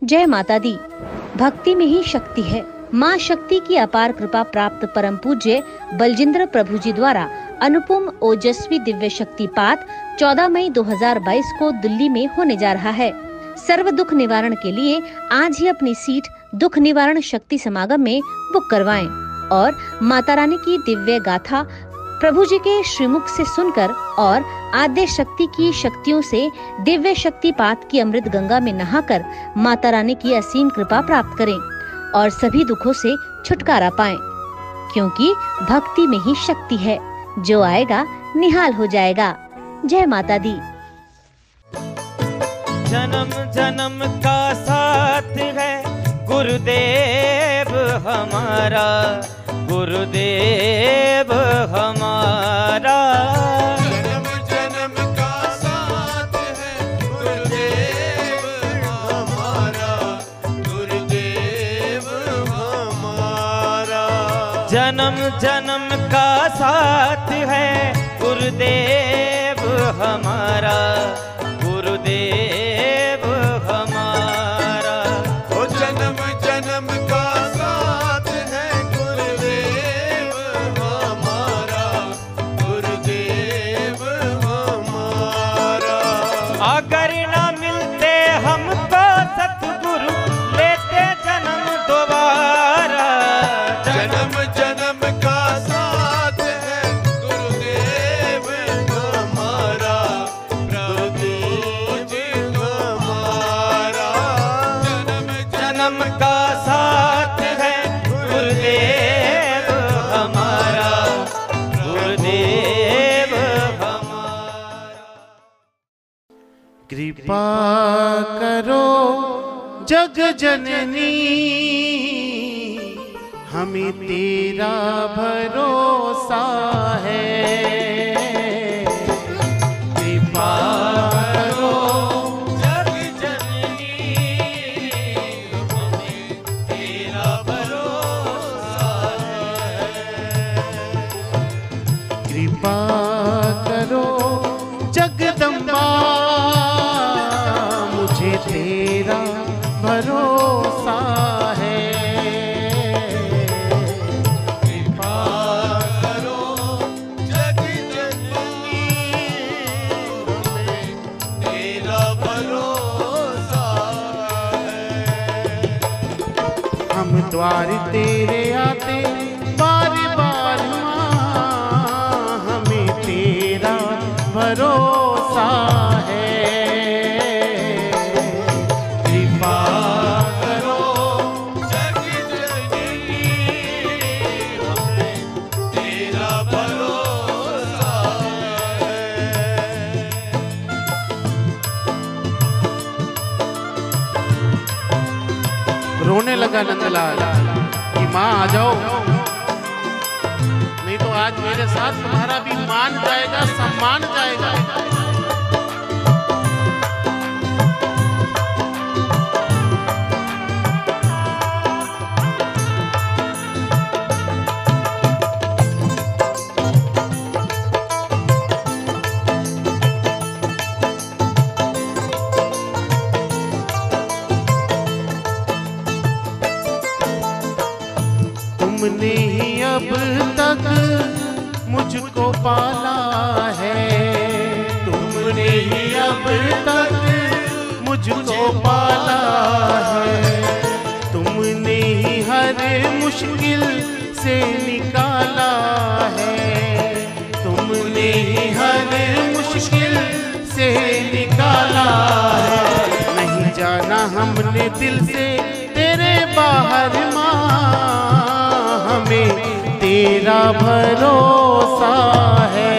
जय माता दी। भक्ति में ही शक्ति है। माँ शक्ति की अपार कृपा प्राप्त परम पूज्य बलजिंद्र प्रभु जी द्वारा अनुपम ओजस्वी दिव्य शक्ति पाठ 14 मई 2022 को दिल्ली में होने जा रहा है। सर्व दुख निवारण के लिए आज ही अपनी सीट दुख निवारण शक्ति समागम में बुक करवाएं और माता रानी की दिव्य गाथा प्रभु जी के श्रीमुख से सुनकर और आद्य शक्ति की शक्तियों से दिव्य शक्ति पाठ की अमृत गंगा में नहाकर माता रानी की असीम कृपा प्राप्त करें और सभी दुखों से छुटकारा पाएं, क्योंकि भक्ति में ही शक्ति है। जो आएगा निहाल हो जाएगा। जय माता दी। जन्म जन्म का साथ है गुरुदेव हमारा, गुरुदेव हमारा। जन्म जन्म का साथ है गुरुदेव हमारा, गुरुदेव हमारा। जन्म जन्म का साथ है गुरुदेव हमारा, गुरुदेव हमारा। ओ जन्म जन्म का साथ है गुरुदेव हमारा, गुरुदेव हमारा। अगर ना मिलते हमको सतगुरु लेते जन्म दोबारा। जन्म जन्म का साथ है गुरुदेव हमारा, प्रभु जी हमारा। जन्म जन्म का साथ है गुरुदेव हमारा, गुरुदेव हमारा। कृपा करो जग जननी, हमें तेरा भरोसा है। कृपा करो जग जननी, हमें तेरा भरोसा है। कृपा करो जगदम्बा, मुझे तेरा भरोसा है। कृपा करो जग जननी, हमें तेरा भरोसा है। हम द्वार तेरे आते बार बार माँ, हमें तेरा भरोसा है। कृपा करो जग जननी, हमें तेरा भरोसा है। रोने लगा नंदलाल कि माँ आ जाओ, नहीं तो आज मेरे साथ तुम्हारा भी मान जाएगा, सम्मान जाएगा। तुमने ही अब तक मुझको पाला है, तुमने ही अब तक मुझको पाला है। तुमने ही हर मुश्किल से निकाला है, तुमने ही हर मुश्किल से निकाला है। नहीं जाना हमने दिल से तेरे बाहर माँ, हमें तेरा भरोसा है।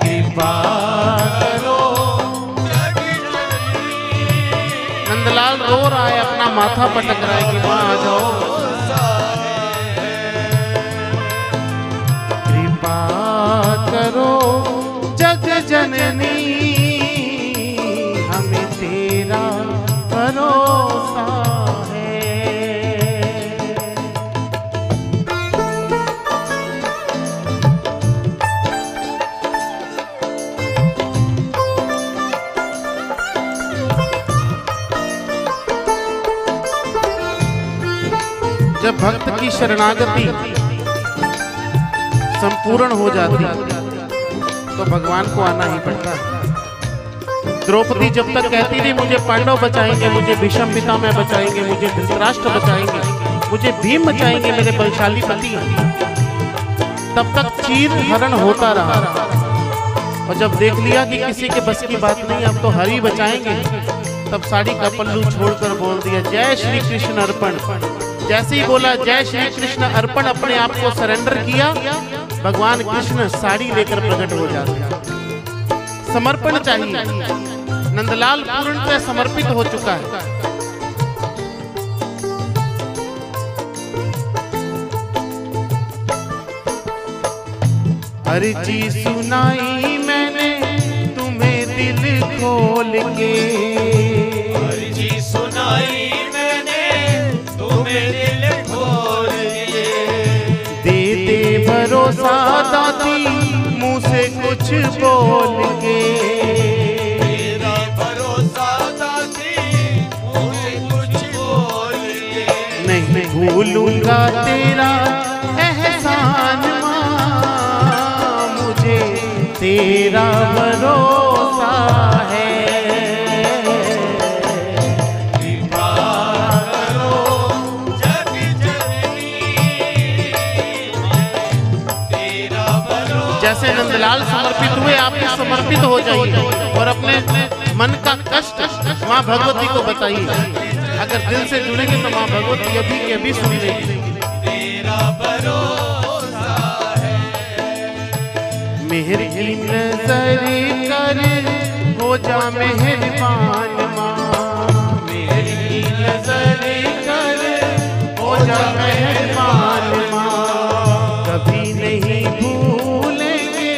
कृपा करो जग जननी, नंदलाल रो रहा है, अपना माथा पटक रहा है कि माँ आ जाओ। कृपा करो जग जननी, हमें तेरा भरोसा है। जब भक्त की शरणागति संपूर्ण हो जाती तो भगवान को आना ही पड़ता है। द्रौपदी जब तक कहती थी मुझे पांडव बचाएंगे, मुझे भीष्म पितामह बचाएंगे, मुझे धृतराष्ट्र बचाएंगे, मुझे भीम बचाएंगे, मेरे बलशाली पति, तब तक चीर हरण होता रहा। और जब देख लिया कि किसी के बस की बात नहीं, अब तो हरि बचाएंगे, तब साड़ी का पल्लू छोड़कर बोल दिया जय श्री कृष्ण अर्पण। जैसे ही बोला जय श्री कृष्ण अर्पण, अपने आप को सरेंडर किया, भगवान कृष्ण साड़ी लेकर प्रकट हो जाते। समर्पण चाहिए। नंदलाल पूर्णतः समर्पित हो चुका है। अर्जी सुनाई मैंने तुम्हें दिल खोल के, अर्जी सुनाई मैंने तुम्हें दिल खोल के। दे दे भरोसा दादी मुँह से कुछ बोल के, तेरा भरोसा दादी मुँह से कुछ बोल के। नहीं भूलूंगा तेरा एहसान माँ, मुझे तेरा भरोसा है। कृपा करो जग जननी, तेरा भरोसा। जैसे नंदलाल समर्पित हुए, आप भी समर्पित हो जाइए और अपने मन का कष्ट माँ भगवती को बताइए। अगर दिल से जुड़ेंगे तो माँ भगवती अभी के अभी सुन लेगी। तेरा भरोसा है। मेहर की नजर कर हो जा मेहरबान माँ, मेहर की नजर कर हो जा मेहरबान माँ। कभी नहीं भूलेंगे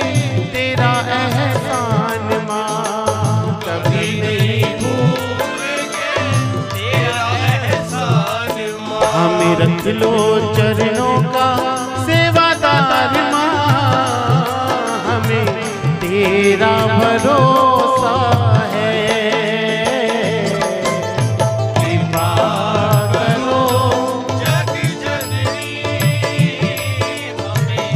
तेरा एहसान माँ, कभी नहीं भूलेंगे तेरा एहसान माँ। हमें रख लो चरणों का सेवादार माँ, हमें तेरा भरोसा है। कृपा करो जग जननी, हमें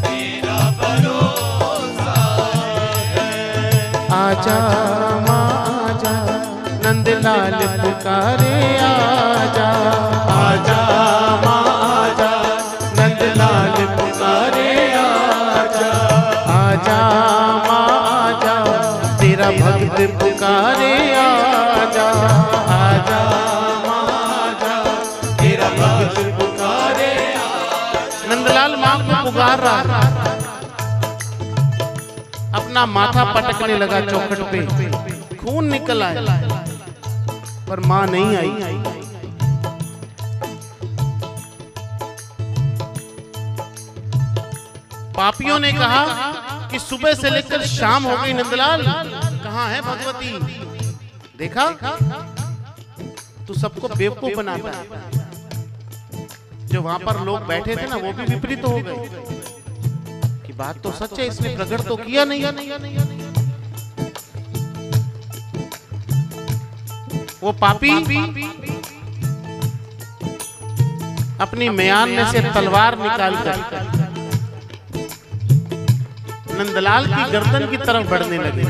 तेरा भरोसा है। आजा माँ आजा, नंदलाल पुकारे आजा। आजा माँ आजा, नंदलाल पुकारे आजा। आजा माँ आजा, तेरा भक्त पुकारे आजा। आजा माँ आजा, तेरा भक्त पुकारे आजा। नंदलाल माँ को पुकार रहा, अपना माथा पटकने लगा चौखट पे, खून निकल आया पर मां नहीं आई। पापियों ने कहा कि सुबह से लेकर शाम हो गई, नंदलाल कहाँ है भगवती? देखा तू सबको बेवकूफ बनाता है। जो वहां पर लोग बैठे थे ना वो भी विपरीत हो गए कि बात तो सच है, इसने प्रकट तो किया नहीं। वो पापी अपनी म्यान में से तलवार निकालकर नंदलाल की गर्दन की तरफ बढ़ने लगे।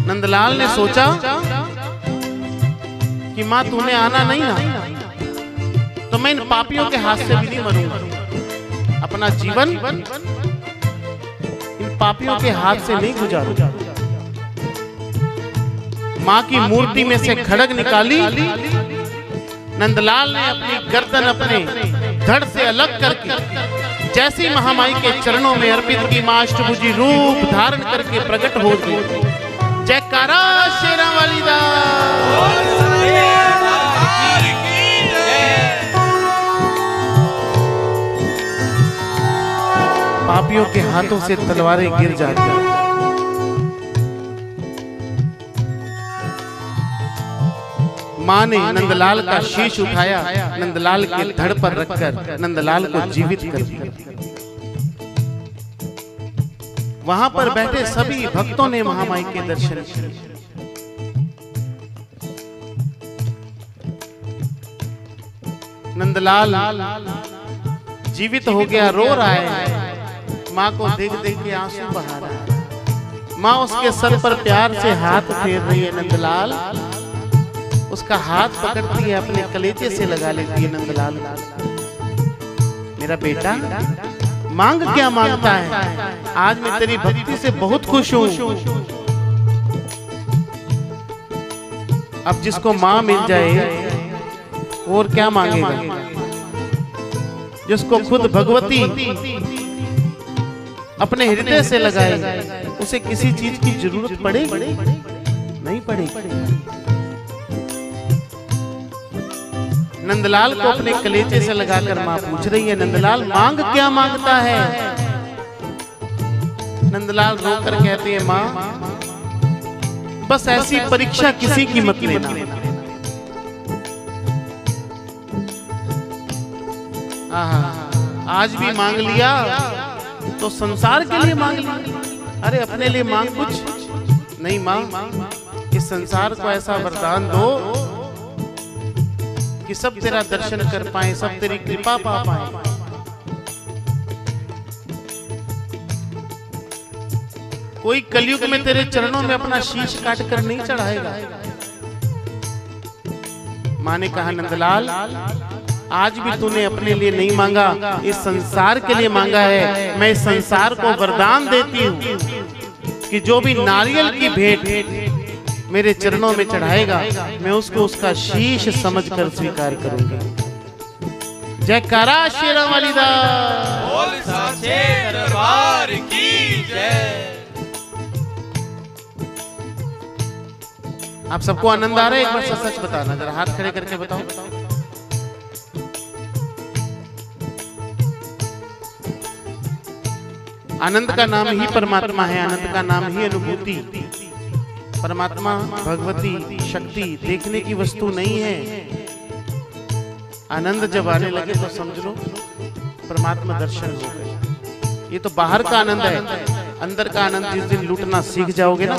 नंदलाल ने सोचा कि मां तूने आना नहीं ना, तो मैं इन पापियों के हाथ से भी नहीं मरूंगा। अपना जीवन इन पापियों के हाथ से नहीं गुजारूंगा। मां की मूर्ति में से खड्ग निकाली। नंदलाल ने अपनी गर्दन अपने धड़ से अलग करके जैसी महामाई के चरणों में अर्पित की, मां अष्टभुजी रूप धारण करके प्रकट हो गई। जयकारा शेरा वाली दा। पापियों के हाथों से तलवारें गिर जाती। मां ने नंदलाल का शीश उठाया, नंदलाल के धड़ पर रखकर नंदलाल को जीवित कर दिया। वहां पर बैठे सभी भक्तों ने महामाई के दर्शन किए। नंदलाल जीवित हो गया, रो रहा है, माँ को देख देख के आंसू बहा रहा है। माँ उसके सर पर प्यार से हाथ फेर रही है। नंदलाल उसका हाथ पकड़ती है, अपने कलेजे से लगा लेती है। नंदलाल, मेरा बेटा मांग क्या मांगता है? आज मैं तेरी भक्ति से बहुत खुश हूँ। अब जिसको माँ मिल जाए और क्या मांगेगा? जिसको खुद भगवती अपने हृदय से लगाए, उसे किसी चीज की जरूरत पड़ेगी? नहीं पड़ेगी। नंदलाल को अपने कलेजे से लगाकर मां पूछ रही है, नंदलाल मांग क्या मांगता है? नंदलाल रोकर कहते हैं, मां बस ऐसी परीक्षा किसी की मत लेना। आज भी मांग लिया तो संसार के लिए मांग लिया। अरे अपने लिए मांग कुछ नहीं। मांग इस संसार को ऐसा वरदान दो कि सब तेरा दर्शन कर पाए, सब तेरी कृपा पा पाए। कोई कलयुग में तेरे चरणों में अपना शीश काट कर नहीं चढ़ाएगा। मां ने कहा, नंदलाल आज भी तूने अपने लिए नहीं मांगा, इस संसार के लिए मांगा है। मैं इस संसार को वरदान देती हूँ कि जो भी नारियल की भेंट मेरे चरणों में चढ़ाएगा, मैं उसको उसका शीश समझकर स्वीकार करूंगी। जयकारा शेरों वाली दा, बोल साचे दरबार की जय। आप सबको आनंद आ रहा है? एक बार सच सच बताना, जरा हाथ खड़े करके बताओ। आनंद का नाम ही परमात्मा है, आनंद का नाम ही अनुभूति। परमात्मा, भगवती, शक्ति देखने की वस्तु नहीं है। आनंद जब आने लगे तो समझ लो परमात्मा दर्शन हो गए। ये तो बाहर का आनंद है, अंदर का आनंद जिस दिन लूटना सीख जाओगे ना,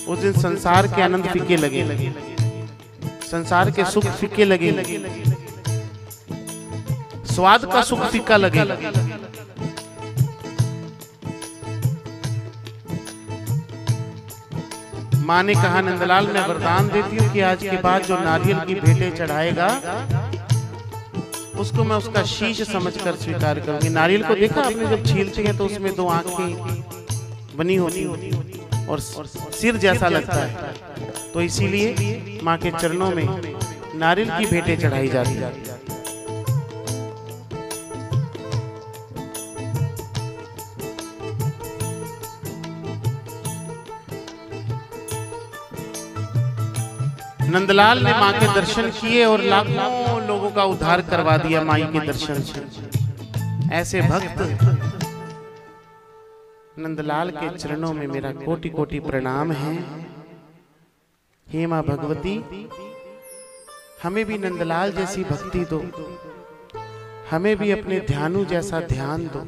उस दिन संसार के आनंद फीके लगे, संसार के सुख फीके लगे, स्वाद का सुख फीका लगे। मां ने कहा, नंदलाल मैं वरदान देती हूँ कि आज के बाद जो नारियल की भेंटें चढ़ाएगा, उसको मैं उसका शीश समझकर स्वीकार करूंगी। नारियल को देखा आपने, जब छीलते हैं तो उसमें दो आंखें बनी होती और सिर जैसा लगता है, तो इसीलिए मां के चरणों में नारियल की भेंटें चढ़ाई जाती है। नंदलाल ने मां के दर्शन किए और लाखों लोगों का उद्धार करवा दिया माई के दर्शन से। ऐसे भक्त नंदलाल के चरणों में मेरा कोटि कोटि प्रणाम है। हे मां भगवती, हमें भी नंदलाल जैसी भक्ति दो, हमें भी अपने ध्यानु जैसा ध्यान दो,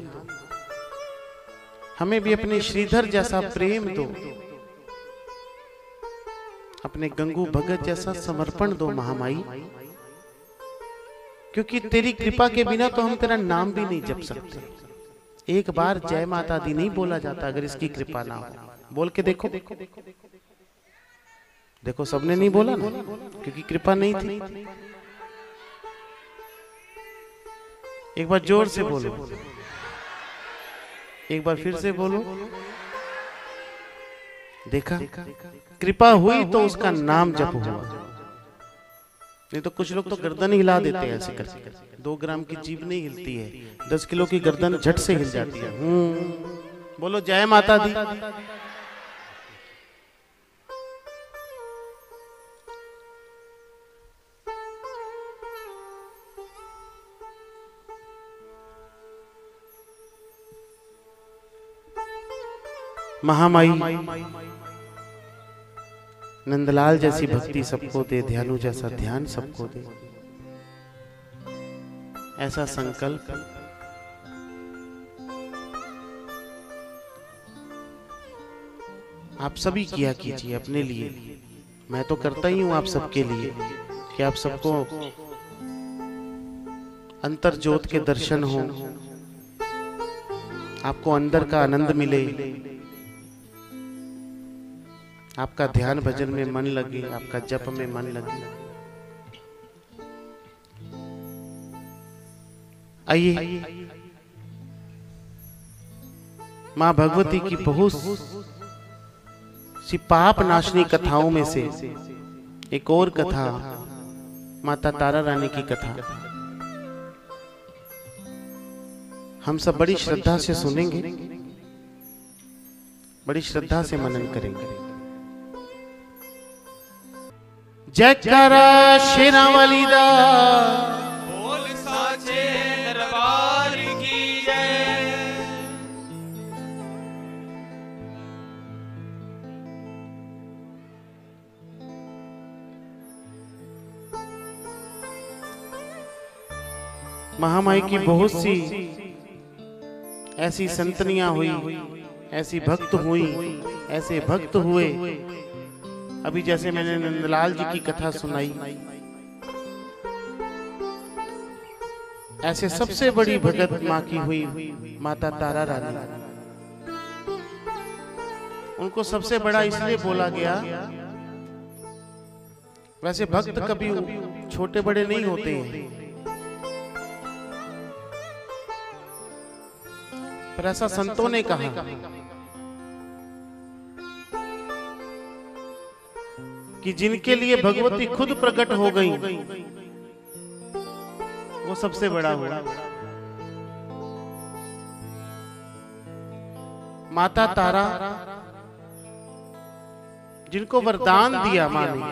हमें भी अपने श्रीधर जैसा प्रेम दो, अपने गंगू भगत जैसा समर्पण दो महामाई। क्योंकि तेरी कृपा के बिना तो हम तेरा नाम भी नहीं जप सकते। एक बार जय माता दी नहीं बोला जाता अगर इसकी कृपा ना हो। बोल के देखो, देखो सबने नहीं बोला ना, क्योंकि कृपा नहीं थी। एक बार जोर से बोलो, एक बार फिर से बोलो। देखा, कृपा हुई तो उसका नाम जप हुआ। नहीं तो कुछ लोग तो गर्दन हिला देते हैं ऐसे करके। 2 ग्राम की जीभ नहीं हिलती है, 10 किलो की गर्दन झट से हिल जाती है। बोलो जय माता दी। महामाई नंदलाल जैसी भक्ति सबको दे, ध्यानु जैसा ध्यान सबको दे। ऐसा संकल्प आप सभी किया कीजिए अपने लिए। मैं तो करता ही हूं आप सबके लिए कि आप सबको अंतर ज्योत के दर्शन हो, आपको अंदर का आनंद मिले, आपका ध्यान भजन में मन लगे, आपका जप में मन लगे। आइए मां भगवती की बहुत सी पाप नाशनी कथाओं में से एक और कथा, माता तारा रानी की कथा, हम सब बड़ी श्रद्धा से सुनेंगे, बड़ी श्रद्धा से मनन करेंगे। जयकारा शेरा वाली दा, बोल साचे दरबार की जय। महामाई की बहुत सी ऐसी संतनियां हुई, ऐसी भक्त हुई, ऐसे भक्त हुए। अभी जैसे मैंने नंदलाल जी की कथा सुनाई, ऐसे सबसे बड़ी भगत माँ की हुई माता तारा रानी। उनको सबसे बड़ा इसलिए बोला गया, वैसे भक्त कभी छोटे बड़े नहीं होते हैं, पर ऐसा संतों ने कहा कि जिनके लिए भगवती खुद प्रकट हो गई वो सबसे बड़ा हुआ। माता तारा जिनको वरदान दिया मां ने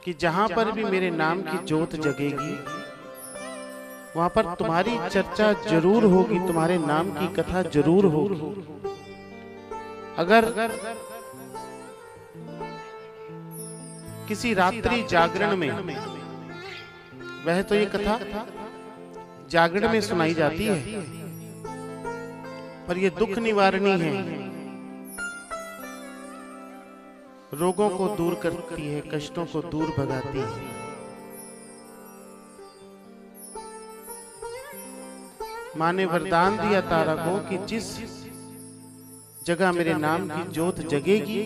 कि जहां पर भी मेरे नाम की ज्योत जगेगी वहां पर तुम्हारी चर्चा जरूर होगी, तुम्हारे नाम की कथा जरूर होगी। अगर किसी रात्रि जागरण में, वह तो ये कथा जागरण में सुनाई जाती है, पर ये दुख निवारणी है, रोगों को दूर करती है, कष्टों को दूर भगाती है। मां ने वरदान दिया तारा को कि जिस जगह मेरे नाम की ज्योत जगेगी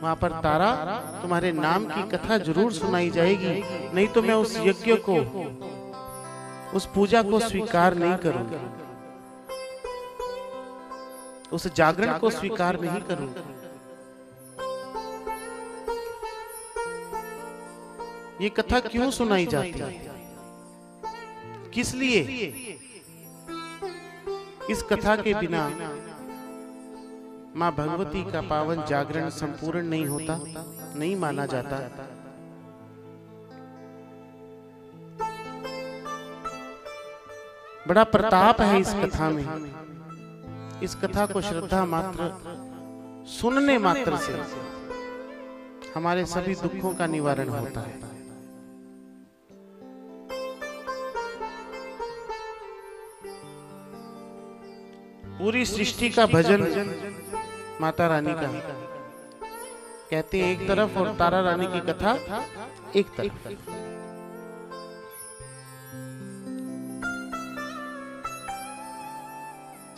वहां पर तारा तुम्हारे नाम की कथा जरूर सुनाई जाएगी, नहीं तो मैं उस यज्ञ को, उस पूजा को स्वीकार नहीं करूंगा, उस जागरण को स्वीकार नहीं करूंगा। ये कथा क्यों सुनाई जाती है, किस लिए? इस कथा के बिना मां भगवती का पावन जागरण संपूर्ण नहीं होता, नहीं माना जाता। बड़ा प्रताप है इस कथा में। इस कथा को श्रद्धा मात्र सुनने मात्र से हमारे सभी दुखों का निवारण होता है। पूरी सृष्टि का भजन माता रानी का कहते हैं एक तरफ, और तारा रानी की कथा एक तरफ।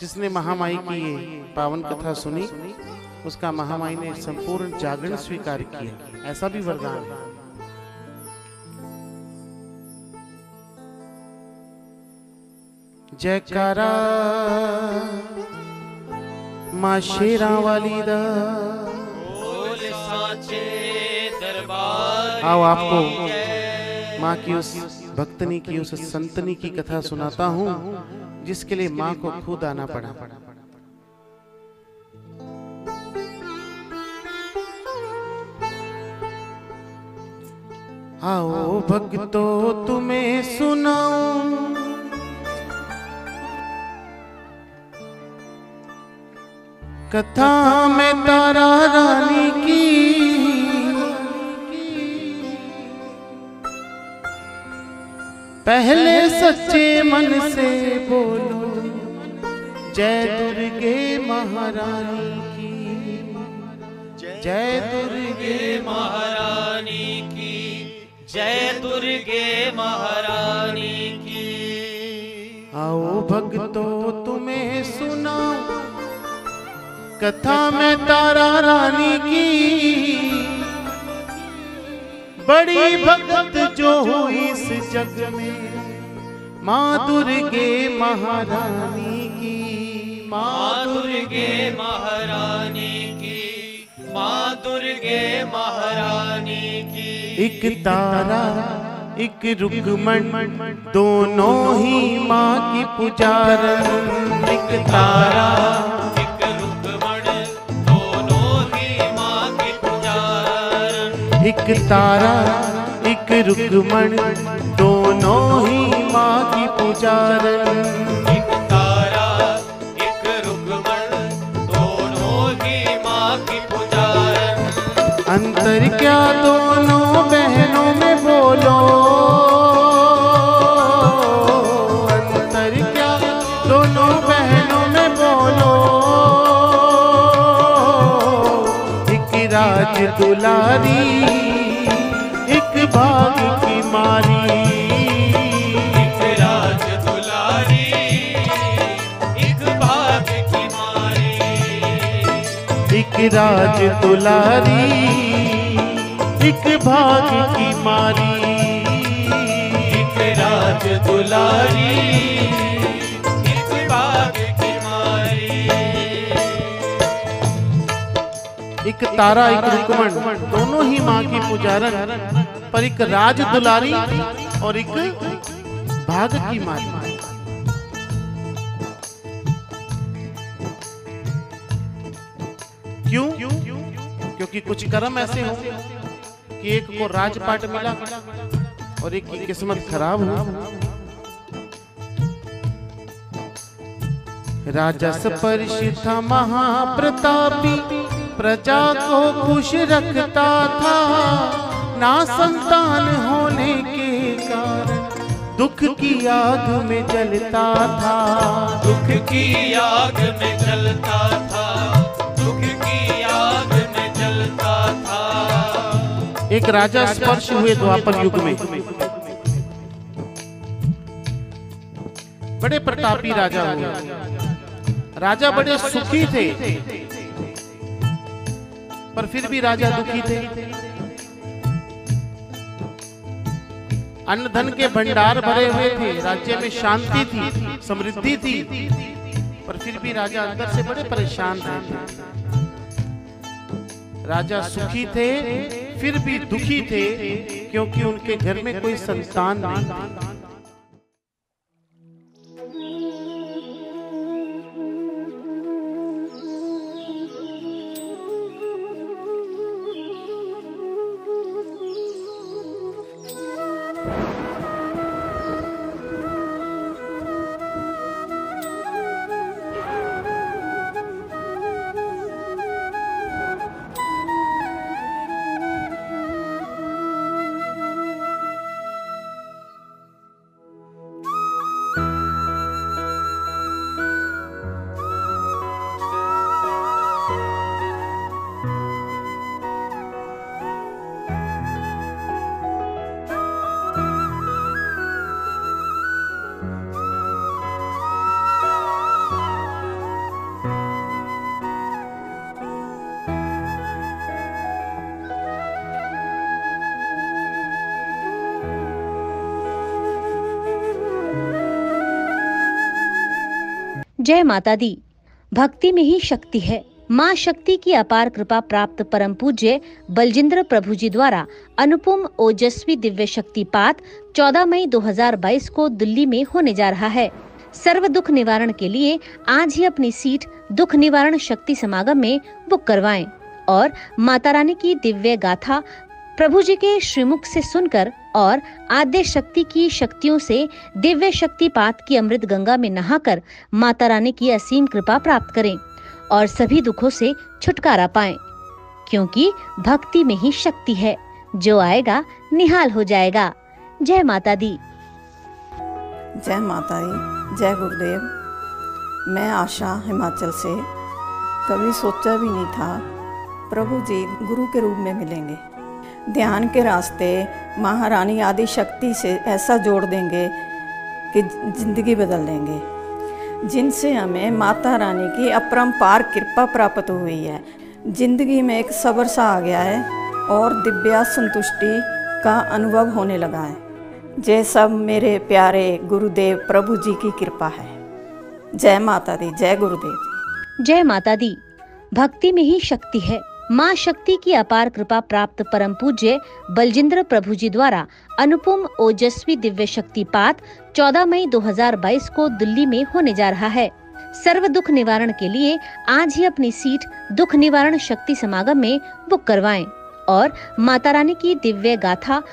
जिसने महामाई की ये पावन कथा सुनी, उसका महामाई ने संपूर्ण जागरण स्वीकार किया, ऐसा भी वरदान है। जयकारा मां शेरा वाली दा, बोल साचे दरबार। आओ आपको मां की उस भक्तनी की, उस संतनी की कथा सुनाता हूं जिसके लिए मां को खुद आना पड़ा। आओ भक्तों तुम्हें सुनाऊं कथा में तारा रानी की, पहले सच्चे मन से बोलो जय दुर्गे महारानी की, जय दुर्गे महारानी की। जय दुर्गे महारानी की। आओ भक्तों तुम्हें सुनाऊं कथा में तारा रानी की, बड़ी भक्त जो हुई इस जग में माँ दुर्गे महारानी की, माँ दुर्गे महारानी की, माँ दुर्गे महारानी की। एक तारा एक रुक्मण दोनों ही माँ की पुजारन, एक तारा एक रुक्मण दोनों ही माँ की पुजारन, एक तारा एक रुक्मण दोनों ही माँ की पुजारन, एक तारा एक रुक्मण दोनों ही माँ की पुजारन। अंतर क्या दोनों बहनों में बोलो, अंतर क्या दोनों बहनों में बोलो, एक राज दुलारी एक भाग की मारी, एक राज दुलारी एक भाग की मारी, एक राज दुलारी एक भाग की मारी, एक राज दुलारी एक भाग की मारी। एक तारा एक रुक्मण दोनों ही माँ की पुजारन, पर एक राज दुलारी और एक भाग की मारी। क्यों? क्योंकि कुछ कर्म ऐसे हो कि एक को राजपाट मिला और एक की किस्मत खराब हो। राजस परिषद था महाप्रतापी, प्रजा को खुश रखता था, ना संतान होने के कारण दुख की आग में जलता था, दुख की आग में जलता था, दुख की आग में जलता था। एक राजा स्पर्श हुए द्वापर युग में, बड़े प्रतापी राजा हुए। राजा बड़े सुखी थे, पर फिर भी राजा दुखी थे। अन्न धन के भंडार भरे हुए थे, राज्य में शांति थी, समृद्धि थी, पर फिर भी राजा अंदर से बड़े परेशान थे। राजा सुखी थे फिर भी दुखी थे, क्योंकि उनके घर में कोई संतान नहीं था। जय माता दी। भक्ति में ही शक्ति है। माँ शक्ति की अपार कृपा प्राप्त परम पूज्य बलजिंद्र प्रभु जी द्वारा अनुपम ओजस्वी दिव्य शक्तिपात 14 मई 2022 को दिल्ली में होने जा रहा है। सर्व दुख निवारण के लिए आज ही अपनी सीट दुख निवारण शक्ति समागम में बुक करवाएं और माता रानी की दिव्य गाथा प्रभु जी के श्रीमुख से सुनकर और आद्य शक्ति की शक्तियों से दिव्य शक्तिपात की अमृत गंगा में नहाकर माता रानी की असीम कृपा प्राप्त करें और सभी दुखों से छुटकारा पाएं, क्योंकि भक्ति में ही शक्ति है। जो आएगा निहाल हो जाएगा। जय माता दी। जय माता दी, जय गुरुदेव। मैं आशा हिमाचल से। कभी सोचा भी नहीं था प्रभु जी गुरु के रूप में मिलेंगे। ध्यान के रास्ते महारानी आदि शक्ति से ऐसा जोड़ देंगे कि जिंदगी बदल देंगे, जिनसे हमें माता रानी की अपरंपार कृपा प्राप्त हुई है। जिंदगी में एक सब्र सा आ गया है और दिव्या संतुष्टि का अनुभव होने लगा है। जय सब मेरे प्यारे गुरुदेव प्रभु जी की कृपा है। जय माता दी, जय गुरुदेव जी। जय माता दी। भक्ति में ही शक्ति है। माँ शक्ति की अपार कृपा प्राप्त परम पूज्य बलजिंद्र प्रभु जी द्वारा अनुपम ओजस्वी दिव्य शक्तिपात 14 मई 2022 को दिल्ली में होने जा रहा है। सर्व दुख निवारण के लिए आज ही अपनी सीट दुख निवारण शक्ति समागम में बुक करवाएं और माता रानी की दिव्य गाथा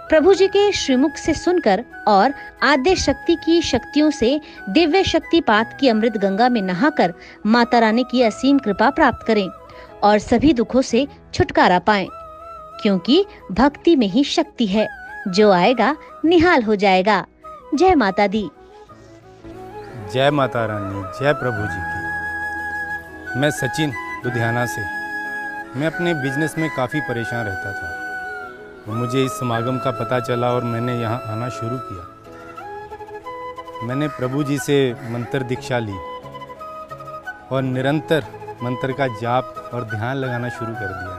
प्रभु जी के श्रीमुख से सुनकर और आद्य शक्ति की शक्तियों से दिव्य शक्तिपात की अमृत गंगा में नहाकर माता रानी की असीम कृपा प्राप्त करें और सभी दुखों से छुटकारा पाएं, क्योंकि भक्ति में ही शक्ति है। जो आएगा निहाल हो जाएगा। जय माता दी। जय माता रानी, जय प्रभु जी की। मैं सचिन लुधियाना से। मैं अपने बिजनेस में काफ़ी परेशान रहता था। मुझे इस समागम का पता चला और मैंने यहाँ आना शुरू किया। मैंने प्रभु जी से मंत्र दीक्षा ली और निरंतर मंत्र का जाप और ध्यान लगाना शुरू कर दिया।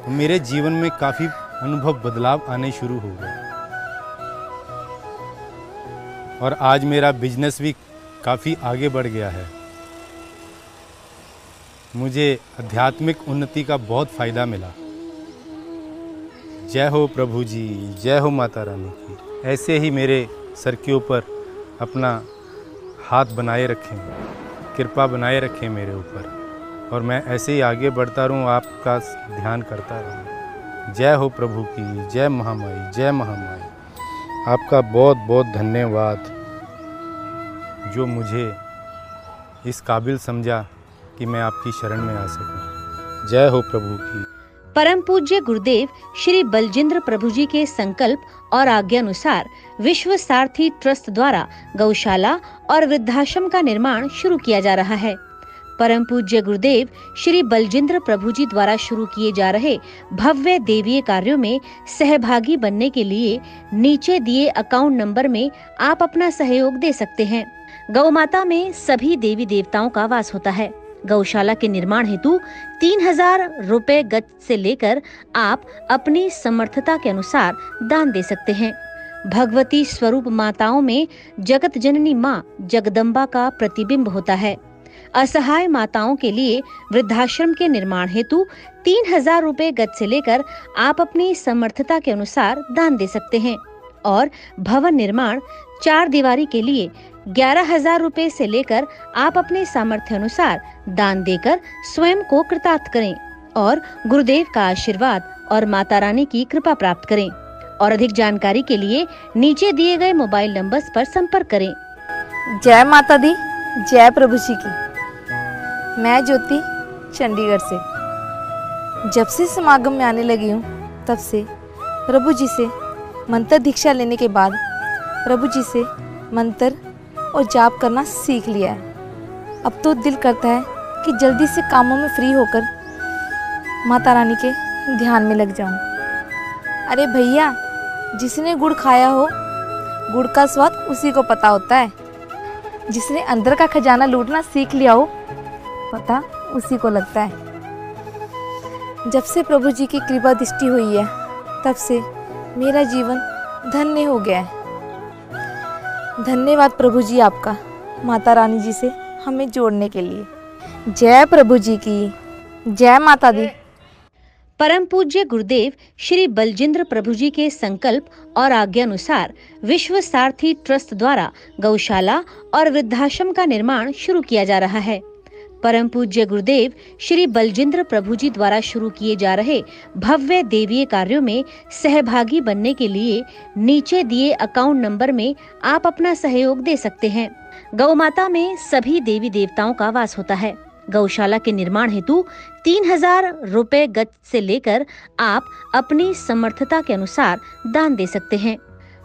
तो मेरे जीवन में काफ़ी अनुभव बदलाव आने शुरू हो गए और आज मेरा बिजनेस भी काफ़ी आगे बढ़ गया है। मुझे आध्यात्मिक उन्नति का बहुत फ़ायदा मिला। जय हो प्रभु जी, जय हो माता रानी की। ऐसे ही मेरे सर के ऊपर अपना हाथ बनाए रखें, कृपा बनाए रखें मेरे ऊपर और मैं ऐसे ही आगे बढ़ता रहूं, आपका ध्यान करता रहूं। जय हो प्रभु की, जय महामाई, जय महामाई। आपका बहुत बहुत धन्यवाद जो मुझे इस काबिल समझा कि मैं आपकी शरण में आ सकूं। जय हो प्रभु की। परम पूज्य गुरुदेव श्री बलजिंद्र प्रभु जी के संकल्प और आज्ञा अनुसार विश्व सारथी ट्रस्ट द्वारा गौशाला और वृद्धाश्रम का निर्माण शुरू किया जा रहा है। परम पूज्य गुरुदेव श्री बलजिंद्र प्रभु जी द्वारा शुरू किए जा रहे भव्य देवीय कार्यों में सहभागी बनने के लिए नीचे दिए अकाउंट नंबर में आप अपना सहयोग दे सकते हैं। गौ माता में सभी देवी देवताओं का वास होता है। गौशाला के निर्माण हेतु 3000 रुपए गज से लेकर आप अपनी समर्थता के अनुसार दान दे सकते हैं। भगवती स्वरूप माताओं में जगत जननी माँ जगदम्बा का प्रतिबिंब होता है। असहाय माताओं के लिए वृद्धाश्रम के निर्माण हेतु 3000 रुपए गज से लेकर आप अपनी समर्थता के अनुसार दान दे सकते हैं और भवन निर्माण 4 दीवारी के लिए 11,000 रुपए से लेकर आप अपने सामर्थ्य अनुसार दान देकर स्वयं को कृतार्थ करें और गुरुदेव का आशीर्वाद और माता रानी की कृपा प्राप्त करें। और अधिक जानकारी के लिए नीचे दिए गए मोबाइल नंबर्स पर संपर्क करें। जय माता दी, जय प्रभु जी की। मैं ज्योति चंडीगढ़ से। जब से समागम में आने लगी हूँ तब से प्रभु जी से मंत्र दीक्षा लेने के बाद प्रभु जी से मंत्र और जाप करना सीख लिया है। अब तो दिल करता है कि जल्दी से कामों में फ्री होकर माता रानी के ध्यान में लग जाऊं। अरे भैया, जिसने गुड़ खाया हो गुड़ का स्वाद उसी को पता होता है। जिसने अंदर का खजाना लूटना सीख लिया हो पता उसी को लगता है। जब से प्रभु जी की कृपा दृष्टि हुई है तब से मेरा जीवन धन्य हो गया है। धन्यवाद प्रभु जी आपका, माता रानी जी से हमें जोड़ने के लिए। जय प्रभु जी की, जय माता दी। परम पूज्य गुरुदेव श्री बलजिंद्र प्रभु जी के संकल्प और आज्ञा अनुसार विश्व सारथी ट्रस्ट द्वारा गौशाला और वृद्धाश्रम का निर्माण शुरू किया जा रहा है। परम पूज्य गुरुदेव श्री बलजिंद्र प्रभु जी द्वारा शुरू किए जा रहे भव्य देवीय कार्यों में सहभागी बनने के लिए नीचे दिए अकाउंट नंबर में आप अपना सहयोग दे सकते हैं। गौ माता में सभी देवी देवताओं का वास होता है। गौशाला के निर्माण हेतु 3000 रुपए गज से लेकर आप अपनी समर्थता के अनुसार दान दे सकते हैं।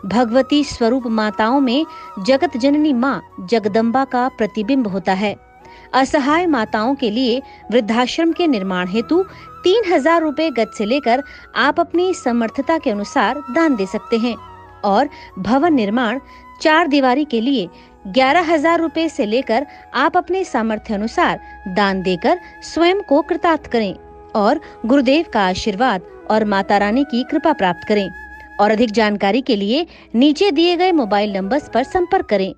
भगवती स्वरूप माताओं में जगत जननी माँ जगदम्बा का प्रतिबिंब होता है। असहाय माताओं के लिए वृद्धाश्रम के निर्माण हेतु 3000 रुपए गज से लेकर आप अपनी समर्थता के अनुसार दान दे सकते हैं और भवन निर्माण 4 दीवारी के लिए 11,000 रुपए से लेकर आप अपने सामर्थ्य अनुसार दान देकर स्वयं को कृतार्थ करें और गुरुदेव का आशीर्वाद और माता रानी की कृपा प्राप्त करें। और अधिक जानकारी के लिए नीचे दिए गए मोबाइल नंबर्स पर संपर्क करें।